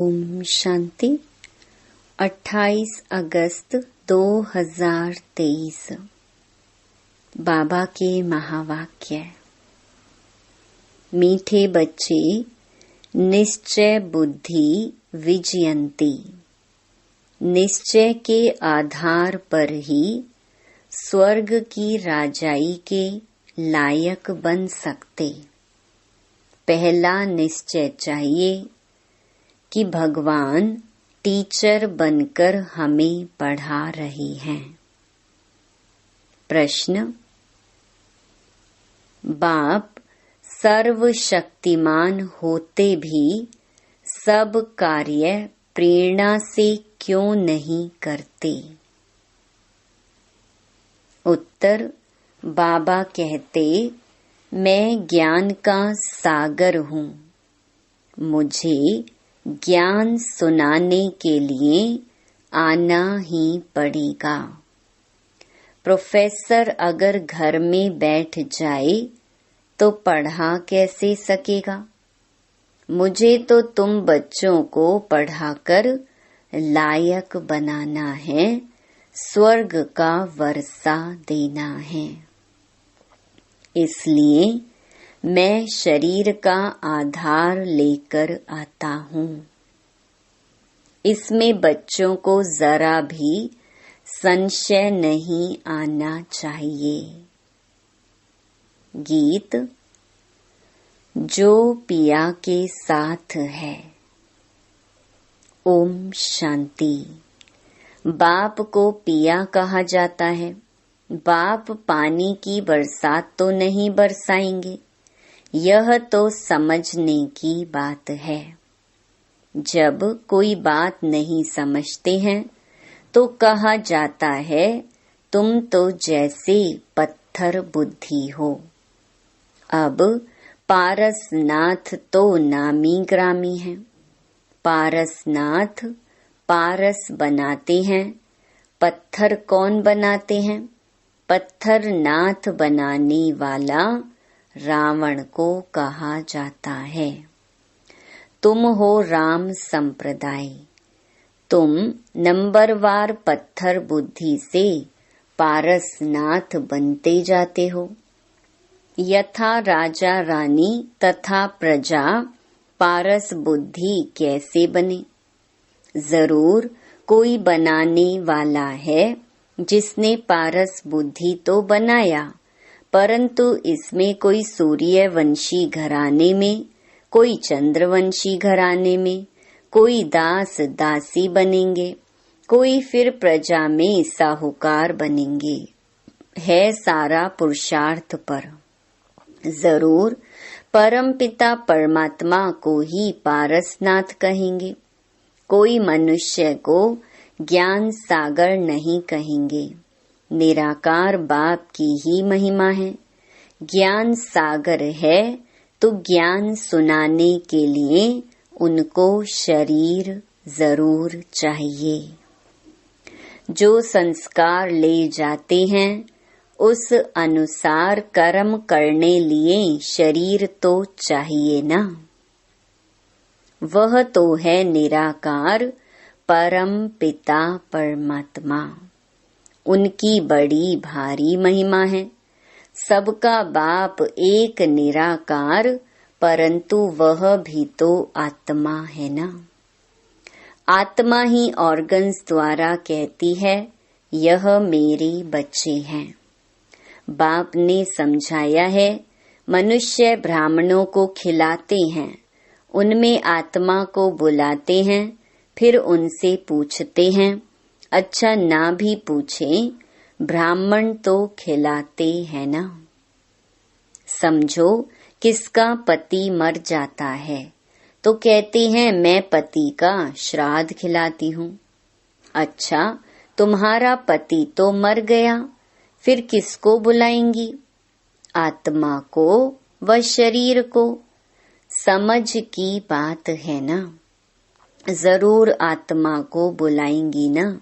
ओम शांति। 28 अगस्त 2023 बाबा के महावाक्य। मीठे बच्चे, निश्चय बुद्धि विजयंती। निश्चय के आधार पर ही स्वर्ग की राजाई के लायक बन सकते। पहला निश्चय चाहिए कि भगवान टीचर बनकर हमें पढ़ा रहे हैं। प्रश्न। बाप सर्वशक्तिमान होते भी सब कार्य प्रेरणा से क्यों नहीं करते? उत्तर। बाबा कहते, मैं ज्ञान का सागर हूँ, मुझे ज्ञान सुनाने के लिए आना ही पड़ेगा। प्रोफेसर अगर घर में बैठ जाए तो पढ़ा कैसे सकेगा? मुझे तो तुम बच्चों को पढ़ाकर लायक बनाना है, स्वर्ग का वर्षा देना है। इसलिए मैं शरीर का आधार लेकर आता हूँ। इसमें बच्चों को जरा भी संशय नहीं आना चाहिए। गीत। जो पिया के साथ है। ओम शांति। बाप को पिया कहा जाता है। बाप पानी की बरसात तो नहीं बरसाएंगे, यह तो समझने की बात है। जब कोई बात नहीं समझते हैं तो कहा जाता है, तुम तो जैसे पत्थर बुद्धि हो। अब पारसनाथ तो नामी ग्रामी हैं। पारसनाथ पारस बनाते हैं। पत्थर कौन बनाते हैं? पत्थर नाथ बनाने वाला रावण को कहा जाता है। तुम हो राम संप्रदाय। तुम नंबरवार पत्थर बुद्धि से पारसनाथ बनते जाते हो। यथा राजा रानी तथा प्रजा पारस बुद्धि कैसे बने? जरूर कोई बनाने वाला है जिसने पारस बुद्धि तो बनाया, परंतु इसमें कोई सूर्यवंशी घराने में, कोई चंद्रवंशी घराने में, कोई दास दासी बनेंगे, कोई फिर प्रजा में साहूकार बनेंगे। है सारा पुरुषार्थ पर। जरूर परमपिता परमात्मा को ही पारसनाथ कहेंगे। कोई मनुष्य को ज्ञान सागर नहीं कहेंगे। निराकार बाप की ही महिमा है। ज्ञान सागर है तो ज्ञान सुनाने के लिए उनको शरीर जरूर चाहिए। जो संस्कार ले जाते हैं उस अनुसार कर्म करने लिए शरीर तो चाहिए ना। वह तो है निराकार परम पिता परमात्मा। उनकी बड़ी भारी महिमा है। सबका बाप एक निराकार, परंतु वह भी तो आत्मा है ना। आत्मा ही ऑर्गन्स द्वारा कहती है, यह मेरे बच्चे हैं। बाप ने समझाया है, मनुष्य ब्राह्मणों को खिलाते हैं, उनमें आत्मा को बुलाते हैं, फिर उनसे पूछते हैं। अच्छा ना भी पूछें, ब्राह्मण तो खिलाते हैं ना। समझो किसका पति मर जाता है तो कहते हैं, मैं पति का श्राद्ध खिलाती हूँ। अच्छा, तुम्हारा पति तो मर गया, फिर किसको बुलाएंगी? आत्मा को व शरीर को। समझ की बात है ना। जरूर आत्मा को बुलाएंगी ना।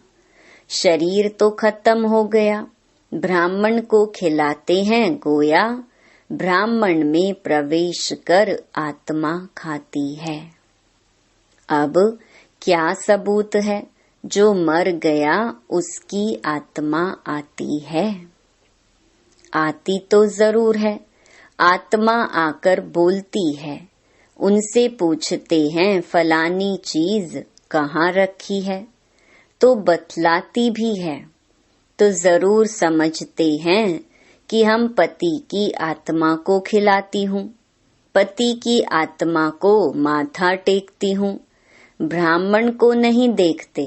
शरीर तो खत्म हो गया, ब्राह्मण को खिलाते हैं गोया ब्राह्मण में प्रवेश कर आत्मा खाती है। अब क्या सबूत है? जो मर गया उसकी आत्मा आती है। आती तो जरूर है। आत्मा आकर बोलती है। उनसे पूछते हैं फलानी चीज कहाँ रखी है, तो बतलाती भी है। तो जरूर समझते हैं कि हम पति की आत्मा को खिलाती हूँ, पति की आत्मा को माथा टेकती हूँ। ब्राह्मण को नहीं देखते,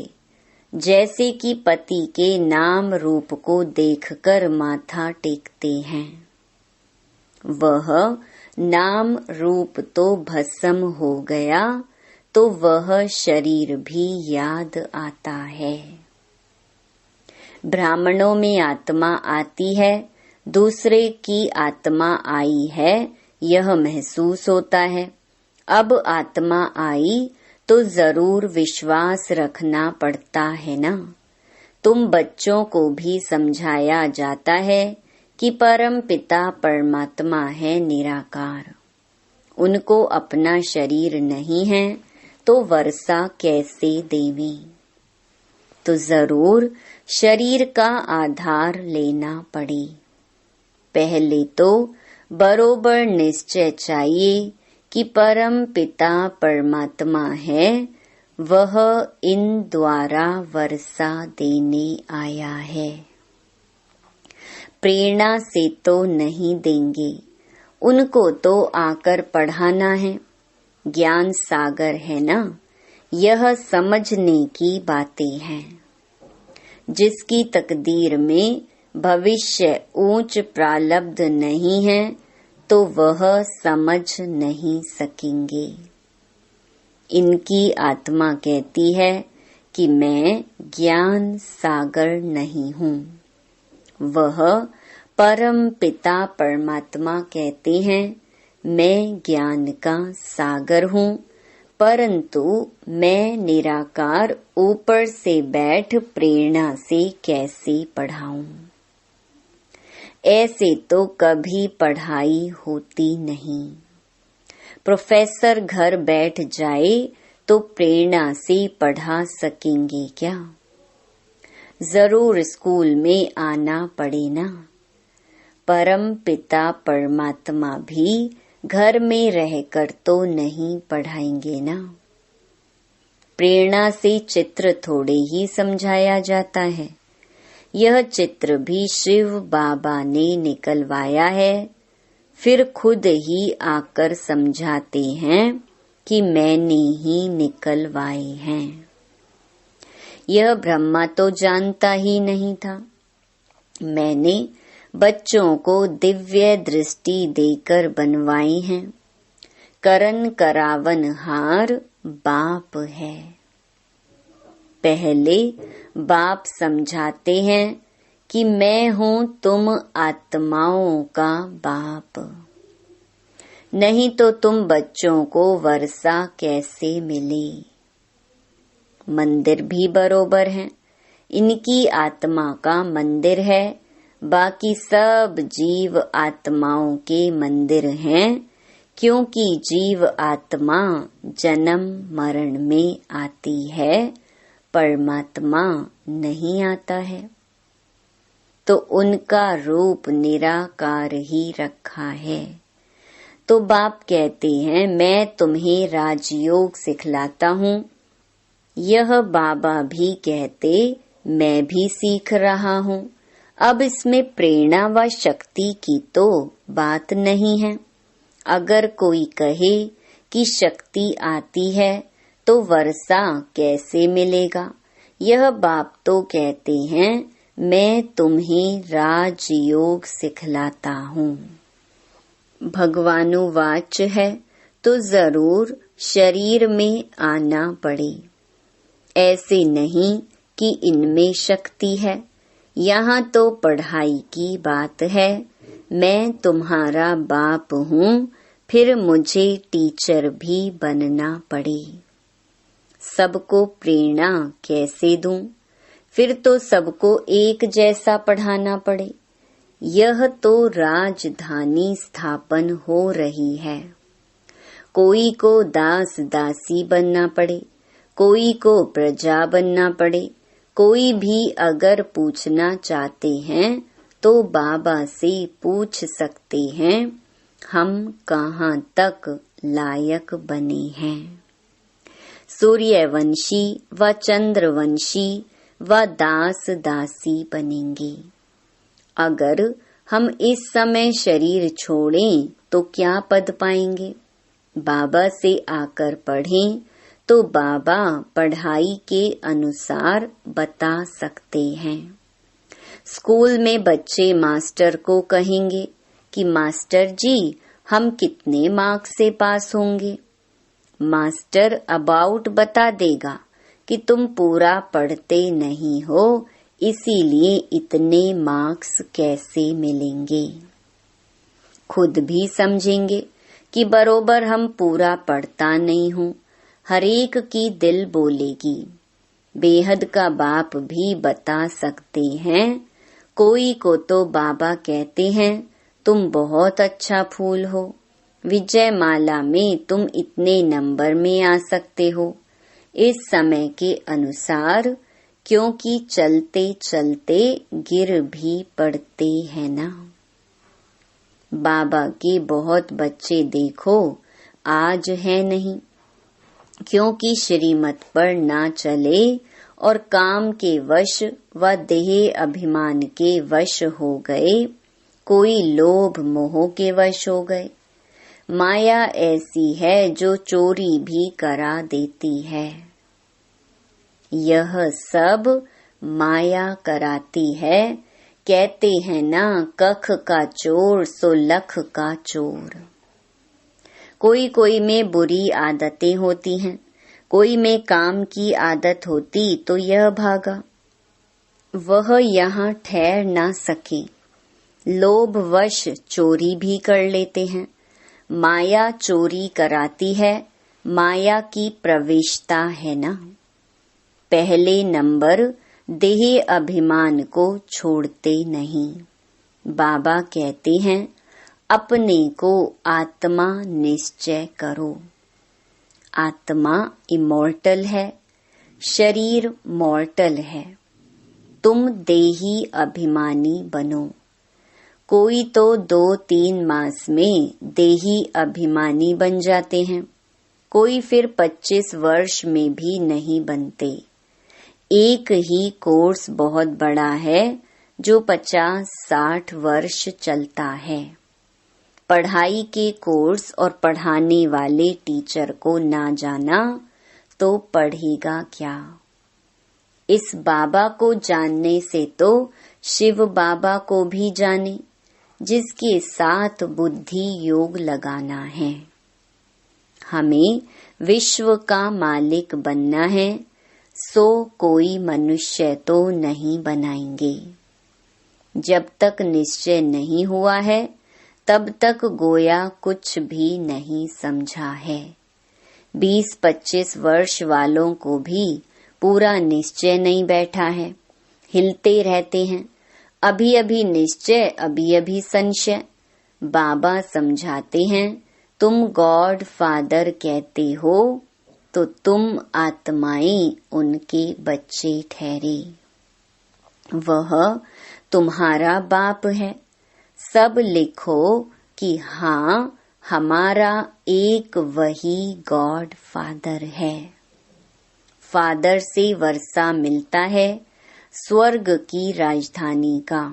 जैसे कि पति के नाम रूप को देखकर माथा टेकते हैं। वह नाम रूप तो भस्म हो गया, तो वह शरीर भी याद आता है। ब्राह्मणों में आत्मा आती है, दूसरे की आत्मा आई है, यह महसूस होता है। अब आत्मा आई तो जरूर विश्वास रखना पड़ता है ना। तुम बच्चों को भी समझाया जाता है कि परम पिता परमात्मा है निराकार। उनको अपना शरीर नहीं है, तो वर्षा कैसे देवी? तो जरूर शरीर का आधार लेना पड़े। पहले तो बरोबर निश्चय चाहिए कि परम पिता परमात्मा है, वह इन द्वारा वर्षा देने आया है। प्रेरणा से तो नहीं देंगे, उनको तो आकर पढ़ाना है। ज्ञान सागर है ना, यह समझने की बातें हैं। जिसकी तकदीर में भविष्य ऊंच प्रारब्ध नहीं है, तो वह समझ नहीं सकेंगे। इनकी आत्मा कहती है कि मैं ज्ञान सागर नहीं हूँ। वह परम पिता परमात्मा कहते हैं मैं ज्ञान का सागर हूँ, परंतु मैं निराकार ऊपर से बैठ प्रेरणा से कैसे पढ़ाऊं? ऐसे तो कभी पढ़ाई होती नहीं। प्रोफेसर घर बैठ जाए तो प्रेरणा से पढ़ा सकेंगे क्या? जरूर स्कूल में आना पड़े ना। परम पिता परमात्मा भी घर में रहकर तो नहीं पढ़ाएंगे ना। प्रेरणा से चित्र थोड़े ही समझाया जाता है। यह चित्र भी शिव बाबा ने निकलवाया है, फिर खुद ही आकर समझाते हैं कि मैंने ही निकलवाए हैं। यह ब्रह्मा तो जानता ही नहीं था। मैंने बच्चों को दिव्य दृष्टि देकर बनवाई हैं। करन करावन हार बाप है। पहले बाप समझाते हैं कि मैं हूँ तुम आत्माओं का बाप, नहीं तो तुम बच्चों को वर्षा कैसे मिले। मंदिर भी बरोबर है, इनकी आत्मा का मंदिर है, बाकी सब जीव आत्माओं के मंदिर हैं, क्योंकि जीव आत्मा जन्म मरण में आती है, परमात्मा नहीं आता है। तो उनका रूप निराकार ही रखा है। तो बाप कहते हैं मैं तुम्हें राजयोग सिखलाता हूँ। यह बाबा भी कहते मैं भी सीख रहा हूँ। अब इसमें प्रेरणा व शक्ति की तो बात नहीं है। अगर कोई कहे कि शक्ति आती है तो वर्षा कैसे मिलेगा, यह बाप तो कहते हैं मैं तुम्हें राजयोग सिखलाता हूँ। भगवानुवाच है तो जरूर शरीर में आना पड़े। ऐसे नहीं कि इनमें शक्ति है। यहाँ तो पढ़ाई की बात है। मैं तुम्हारा बाप हूँ, फिर मुझे टीचर भी बनना पड़े। सबको प्रेरणा कैसे दूं? फिर तो सबको एक जैसा पढ़ाना पड़े। यह तो राजधानी स्थापन हो रही है। कोई को दास दासी बनना पड़े, कोई को प्रजा बनना पड़े। कोई भी अगर पूछना चाहते हैं तो बाबा से पूछ सकते हैं, हम कहाँ तक लायक बने हैं। सूर्यवंशी व चंद्रवंशी व दास दासी बनेंगे। अगर हम इस समय शरीर छोड़ें तो क्या पद पाएंगे। बाबा से आकर पढ़ें तो बाबा पढ़ाई के अनुसार बता सकते हैं। स्कूल में बच्चे मास्टर को कहेंगे कि मास्टर जी हम कितने मार्क्स से पास होंगे। मास्टर अबाउट बता देगा कि तुम पूरा पढ़ते नहीं हो, इसीलिए इतने मार्क्स कैसे मिलेंगे। खुद भी समझेंगे कि बरोबर हम पूरा पढ़ता नहीं हूँ। हरेक की दिल बोलेगी। बेहद का बाप भी बता सकते हैं। कोई को तो बाबा कहते हैं तुम बहुत अच्छा फूल हो, विजय माला में तुम इतने नंबर में आ सकते हो। इस समय के अनुसार, क्योंकि चलते चलते गिर भी पड़ते हैं ना। बाबा के बहुत बच्चे देखो आज है नहीं, क्योंकि श्रीमत पर ना चले और काम के वश व देह अभिमान के वश हो गए। कोई लोभ मोह के वश हो गए। माया ऐसी है जो चोरी भी करा देती है। यह सब माया कराती है। कहते हैं ना, कख का चोर सो लख का चोर। कोई कोई में बुरी आदतें होती हैं, कोई में काम की आदत होती तो यह भागा। वह यहाँ ठहर ना सके। लोभवश चोरी भी कर लेते हैं। माया चोरी कराती है, माया की प्रविष्टा है ना। पहले नंबर देह अभिमान को छोड़ते नहीं। बाबा कहते हैं अपने को आत्मा निश्चय करो। आत्मा इमॉर्टल है, शरीर मॉर्टल है। तुम देही अभिमानी बनो। कोई तो 2-3 मास में देही अभिमानी बन जाते हैं, कोई फिर 25 वर्ष में भी नहीं बनते। एक ही कोर्स बहुत बड़ा है जो 50-60 वर्ष चलता है। पढ़ाई के कोर्स और पढ़ाने वाले टीचर को ना जाना तो पढ़ेगा क्या। इस बाबा को जानने से तो शिव बाबा को भी जाने, जिसके साथ बुद्धि योग लगाना है। हमें विश्व का मालिक बनना है, सो कोई मनुष्य तो नहीं बनाएंगे। जब तक निश्चय नहीं हुआ है तब तक गोया कुछ भी नहीं समझा है। 20-25 वर्ष वालों को भी पूरा निश्चय नहीं बैठा है, हिलते रहते हैं। अभी अभी निश्चय, अभी अभी संशय। बाबा समझाते हैं तुम गॉड फादर कहते हो तो तुम आत्माएं उनके बच्चे ठहरे। वह तुम्हारा बाप है। सब लिखो कि हाँ हमारा एक वही गॉड फादर है। फादर से वर्षा मिलता है स्वर्ग की राजधानी का,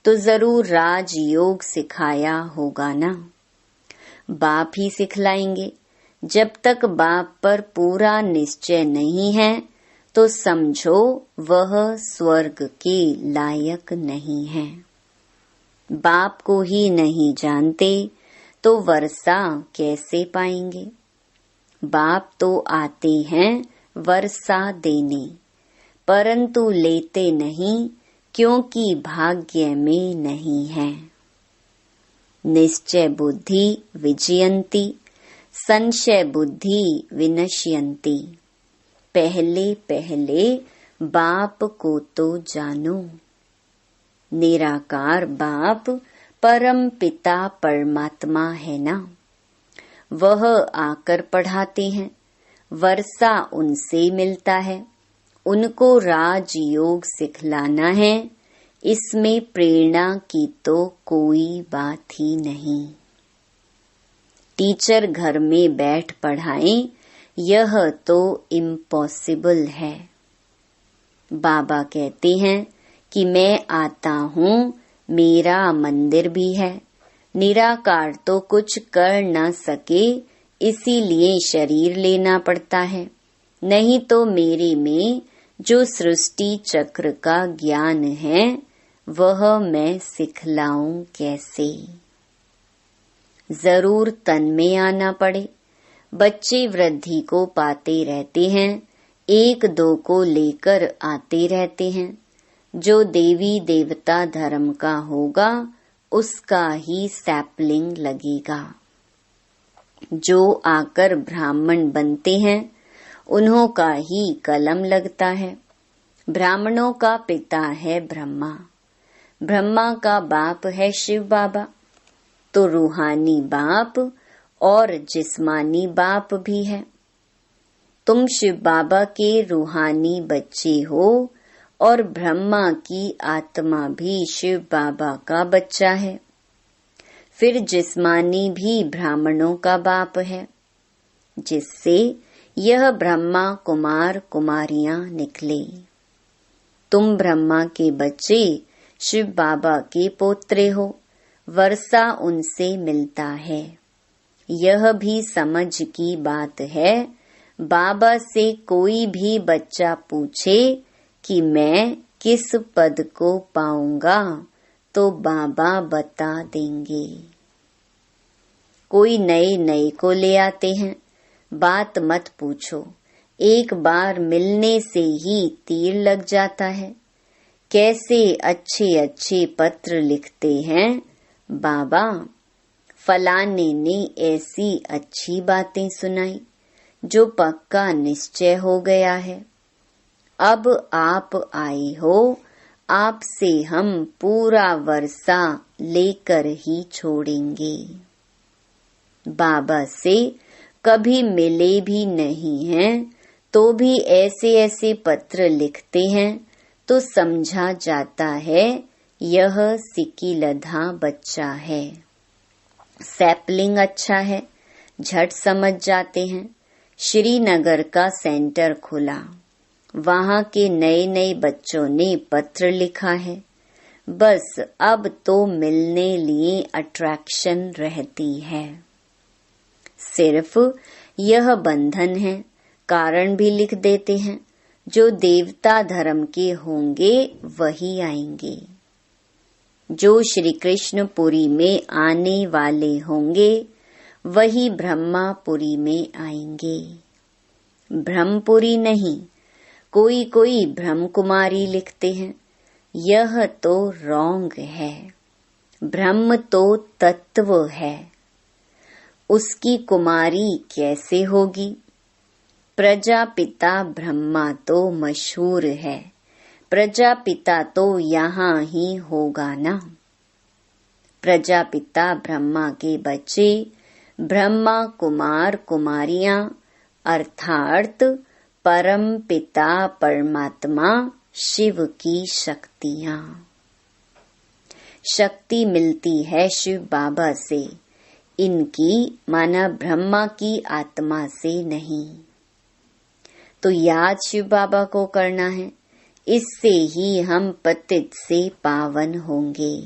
तो जरूर राजयोग सिखाया होगा ना। बाप ही सिखलाएंगे। जब तक बाप पर पूरा निश्चय नहीं है तो समझो वह स्वर्ग के लायक नहीं है। बाप को ही नहीं जानते तो वर्षा कैसे पाएंगे। बाप तो आते हैं वर्षा देने, परंतु लेते नहीं, क्योंकि भाग्य में नहीं है। निश्चय बुद्धि विजयंती, संशय बुद्धि विनश्यंती। पहले पहले बाप को तो जानो। निराकार बाप परम पिता परमात्मा है ना। वह आकर पढ़ाते हैं। वर्षा उनसे मिलता है, उनको राजयोग सिखलाना है। इसमें प्रेरणा की तो कोई बात ही नहीं। टीचर घर में बैठ पढ़ाएं, यह तो इम्पॉसिबल है। बाबा कहते हैं कि मैं आता हूँ, मेरा मंदिर भी है। निराकार तो कुछ कर न सके, इसीलिए शरीर लेना पड़ता है। नहीं तो मेरे में जो सृष्टि चक्र का ज्ञान है, वह मैं सिखलाऊं कैसे। जरूर तन में आना पड़े। बच्चे वृद्धि को पाते रहते हैं, एक दो को लेकर आते रहते हैं। जो देवी देवता धर्म का होगा, उसका ही सैपलिंग लगेगा। जो आकर ब्राह्मण बनते हैं, उन्हों का ही कलम लगता है। ब्राह्मणों का पिता है ब्रह्मा, ब्रह्मा का बाप है शिव बाबा। तो रूहानी बाप और जिस्मानी बाप भी है। तुम शिव बाबा के रूहानी बच्चे हो और ब्रह्मा की आत्मा भी शिव बाबा का बच्चा है। फिर जिस्मानी भी ब्राह्मणों का बाप है, जिससे यह ब्रह्मा कुमार कुमारियां निकले। तुम ब्रह्मा के बच्चे शिव बाबा के पोत्रे हो, वर्षा उनसे मिलता है। यह भी समझ की बात है। बाबा से कोई भी बच्चा पूछे कि मैं किस पद को पाऊंगा, तो बाबा बता देंगे। कोई नए नए को ले आते हैं, बात मत पूछो, एक बार मिलने से ही तीर लग जाता है। कैसे अच्छे अच्छे पत्र लिखते हैं बाबा, फलाने ने ऐसी अच्छी बातें सुनाई जो पक्का निश्चय हो गया है। अब आप आए हो, आपसे हम पूरा वर्षा लेकर ही छोड़ेंगे। बाबा से कभी मिले भी नहीं हैं, तो भी ऐसे ऐसे पत्र लिखते हैं, तो समझा जाता है यह सिकिलधा बच्चा है। सैपलिंग अच्छा है, झट समझ जाते हैं। श्रीनगर का सेंटर खुला, वहाँ के नए नए बच्चों ने पत्र लिखा है। बस अब तो मिलने लिए अट्रैक्शन रहती है। सिर्फ यह बंधन है, कारण भी लिख देते हैं। जो देवता धर्म के होंगे वही आएंगे। जो श्री कृष्णपुरी में आने वाले होंगे, वही ब्रह्मापुरी में आएंगे। ब्रह्मपुरी नहीं, कोई कोई ब्रह्म कुमारी लिखते हैं। यह तो रॉन्ग है। ब्रह्म तो तत्व है, उसकी कुमारी कैसे होगी। प्रजापिता ब्रह्मा तो मशहूर है, प्रजापिता तो यहाँ ही होगा ना। प्रजापिता ब्रह्मा के बच्चे ब्रह्मा कुमार कुमारियां, अर्थात परम पिता परमात्मा शिव की शक्तियां। शक्ति मिलती है शिव बाबा से, इनकी माना ब्रह्मा की आत्मा से नहीं। तो याद शिव बाबा को करना है, इससे ही हम पतित से पावन होंगे।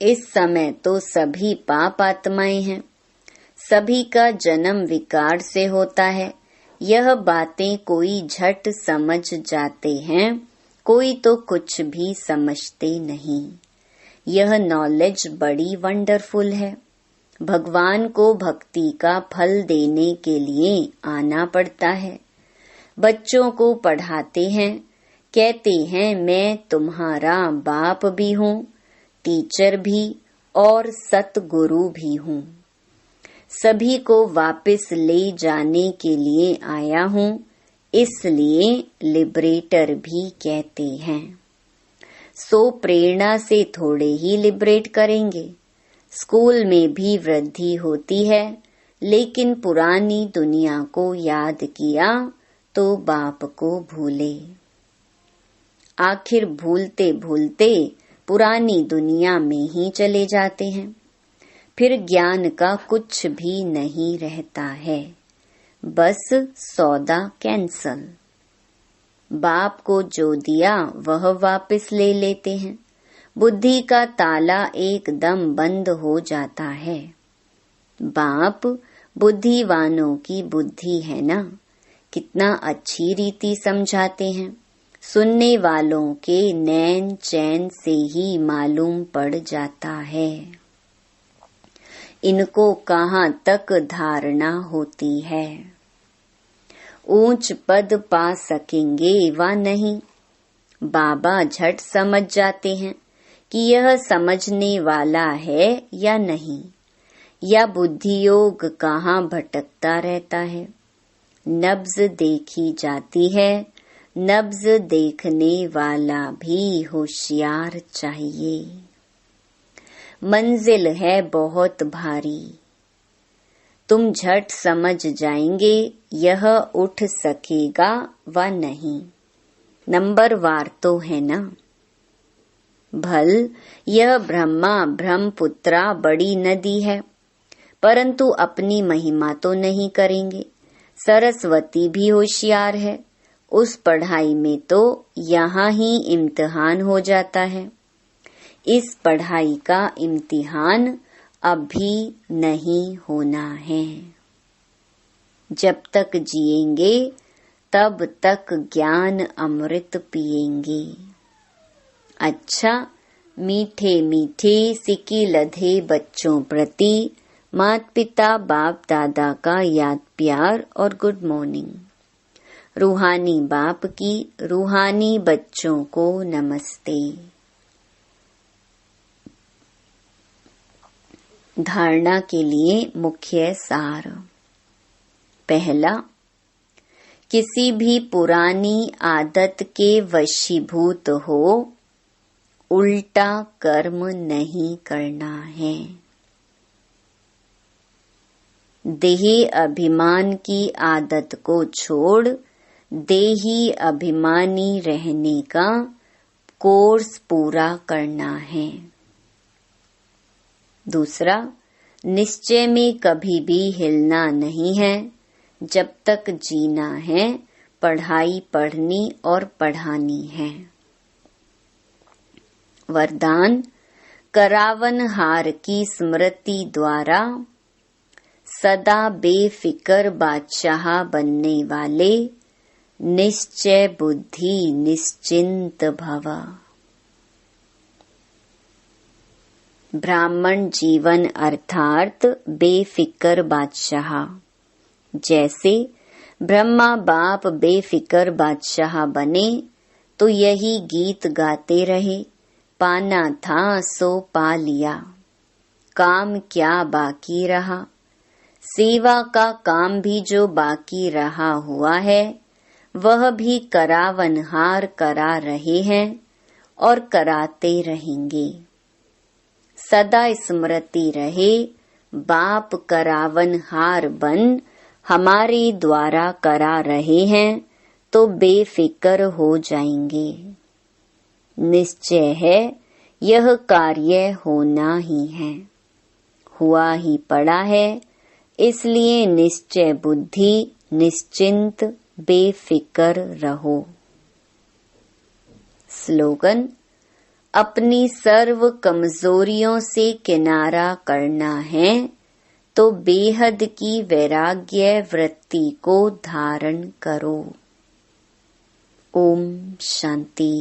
इस समय तो सभी पाप आत्माएं हैं, सभी का जन्म विकार से होता है। यह बातें कोई झट समझ जाते हैं, कोई तो कुछ भी समझते नहीं। यह नॉलेज बड़ी वंडरफुल है। भगवान को भक्ति का फल देने के लिए आना पड़ता है। बच्चों को पढ़ाते हैं, कहते हैं मैं तुम्हारा बाप भी हूँ, टीचर भी और सतगुरु भी हूँ। सभी को वापस ले जाने के लिए आया हूँ, इसलिए लिबरेटर भी कहते हैं। सो प्रेरणा से थोड़े ही लिबरेट करेंगे। स्कूल में भी वृद्धि होती है, लेकिन पुरानी दुनिया को याद किया तो बाप को भूले। आखिर भूलते भूलते पुरानी दुनिया में ही चले जाते हैं। फिर ज्ञान का कुछ भी नहीं रहता है, बस सौदा कैंसल। बाप को जो दिया वह वापस ले लेते हैं। बुद्धि का ताला एकदम बंद हो जाता है। बाप बुद्धिवानों की बुद्धि है ना, कितना अच्छी रीति समझाते हैं। सुनने वालों के नैन चैन से ही मालूम पड़ जाता है इनको कहाँ तक धारणा होती है, ऊंच पद पा सकेंगे व नहीं। बाबा झट समझ जाते हैं कि यह समझने वाला है या नहीं, या बुद्धि योग कहाँ भटकता रहता है। नब्ज देखी जाती है, नब्ज देखने वाला भी होशियार चाहिए। मंजिल है बहुत भारी, तुम झट समझ जाएंगे यह उठ सकेगा व नहीं। नंबर वार तो है ना। भल यह ब्रह्मा ब्रह्मपुत्रा बड़ी नदी है, परंतु अपनी महिमा तो नहीं करेंगे। सरस्वती भी होशियार है, उस पढ़ाई में तो यहाँ ही इम्तिहान हो जाता है। इस पढ़ाई का इम्तिहान अभी नहीं होना है। जब तक जिएंगे तब तक ज्ञान अमृत पिएंगे। अच्छा, मीठे मीठे सिक्के लधे बच्चों प्रति माता पिता बाप दादा का याद प्यार और गुड मॉर्निंग। रूहानी बाप की रूहानी बच्चों को नमस्ते। धारणा के लिए मुख्य सार। पहला, किसी भी पुरानी आदत के वशीभूत हो उल्टा कर्म नहीं करना है। देह अभिमान की आदत को छोड़ देही अभिमानी रहने का कोर्स पूरा करना है। दूसरा, निश्चय में कभी भी हिलना नहीं है। जब तक जीना है, पढ़ाई पढ़नी और पढ़ानी है। वरदान, करावनहार की स्मृति द्वारा सदा बेफिक्र बादशाह बनने वाले निश्चय बुद्धि निश्चिंत भव। ब्राह्मण जीवन अर्थात बेफिक्र बादशाह। जैसे ब्रह्मा बाप बेफिक्र बादशाह बने तो यही गीत गाते रहे, पाना था सो पा लिया, काम क्या बाकी रहा। सेवा का काम भी जो बाकी रहा हुआ है वह भी करावनहार करा रहे हैं और कराते रहेंगे। सदा स्मृति रहे, बाप करावनहार बन हमारे द्वारा करा रहे हैं तो बेफिक्र हो जाएंगे। निश्चय है यह कार्य होना ही है, हुआ ही पड़ा है, इसलिए निश्चय बुद्धि निश्चिंत बेफिक्र रहो। स्लोगन, अपनी सर्व कमजोरियों से किनारा करना है तो बेहद की वैराग्य वृत्ति को धारण करो। ओम शांति।